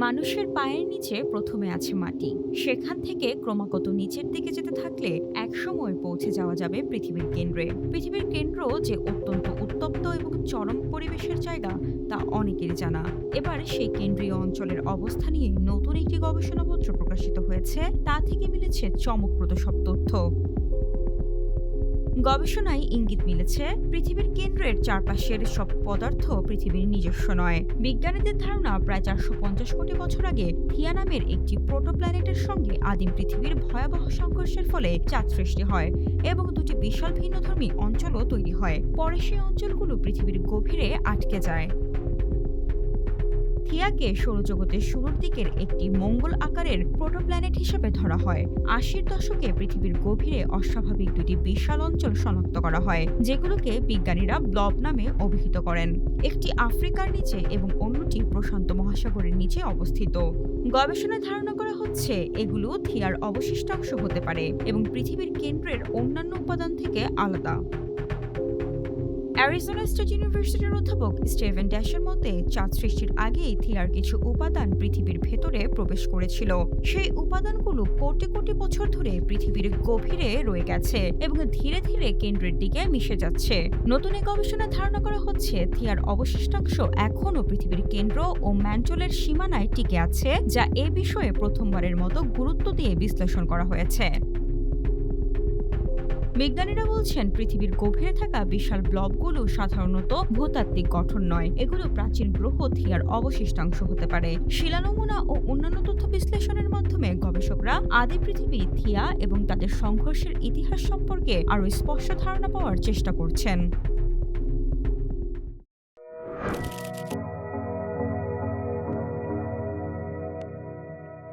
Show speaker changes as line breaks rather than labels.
মানুষের পায়ের নিচে প্রথমে আছে মাটি। সেখান থেকে ক্রমাগত নিচের দিকে যেতে থাকলে একসময় পৌঁছে যাওয়া যাবে পৃথিবীর কেন্দ্রে। পৃথিবীর কেন্দ্র যে অত্যন্ত উত্তপ্ত এবং চরম পরিবেশের জায়গা তা অনেকেরই জানা। এবার সেই কেন্দ্রীয় অঞ্চলের অবস্থা নিয়ে নতুন একটি গবেষণাপত্র প্রকাশিত হয়েছে। তা থেকে মিলেছে চমকপ্রদ সব তথ্য। গবেষণায় ইঙ্গিত মিলেছে পৃথিবীর কেন্দ্রের চারপাশের সব পদার্থ পৃথিবীর নিজস্ব নয়। বিজ্ঞানীদের ধারণা প্রায় 450 কোটি বছর আগে থিয়া নামের একটি প্রোটোপ্ল্যানেটের সঙ্গে আদিম পৃথিবীর ভয়াবহ সংঘর্ষের ফলে চাঁদ সৃষ্টি হয় এবং দুটি বিশাল ভিন্নধর্মী অঞ্চলও তৈরি হয়। পরে সেই অঞ্চলগুলো পৃথিবীর গভীরে আটকে যায়। থিয়াকে সৌরজগতের শুরুর দিকের একটি মঙ্গল আকারের প্রোটোপ্ল্যানেট হিসেবে ধরা হয়। 80-র দশকে পৃথিবীর গভীরে অস্বাভাবিক দুটি বিশাল অঞ্চল শনাক্ত করা হয়, যেগুলোকে বিজ্ঞানীরা ব্লব নামে অভিহিত করেন। একটি আফ্রিকার নিচে এবং অন্যটি প্রশান্ত মহাসাগরের নিচে অবস্থিত। গবেষণায় ধারণা করা হচ্ছে এগুলো থিয়ার অবশিষ্টাংশ হতে পারে এবং পৃথিবীর কেন্দ্রের অন্যান্য উপাদান থেকে আলাদা। অ্যারিজোনা স্টেট ইউনিভার্সিটির অধ্যাপক স্টিভেন ড্যাশের মতে চাঁদ সৃষ্টির আগেই থিয়ার কিছু উপাদান পৃথিবীর ভেতরে প্রবেশ করেছিল। সেই উপাদানগুলো কোটি কোটি বছর ধরে পৃথিবীর গভীরে রয়ে গেছে এবং ধীরে ধীরে কেন্দ্রের দিকে মিশে যাচ্ছে। নতুন এই গবেষণায় ধারণা করা হচ্ছে থিয়ার অবশিষ্টাংশ এখনও পৃথিবীর কেন্দ্র ও ম্যান্টলের সীমানায় টিকে আছে, যা এ বিষয়ে প্রথমবারের মতো গুরুত্ব দিয়ে বিশ্লেষণ করা হয়েছে। বিজ্ঞানীরা বলছেন পৃথিবীর গভীরে থাকা বিশাল ব্লবগুলো সাধারণত ভূতাত্ত্বিক গঠন নয়, এগুলো প্রাচীন গ্রহ থিয়ার অবশিষ্টাংশ হতে পারে। শিলানমুনা ও অন্যান্য তথ্য বিশ্লেষণের মাধ্যমে গবেষকরা আদি পৃথিবী, থিয়া এবং তাদের সংঘর্ষের ইতিহাস সম্পর্কে আরও স্পষ্ট ধারণা পাওয়ার চেষ্টা করছেন।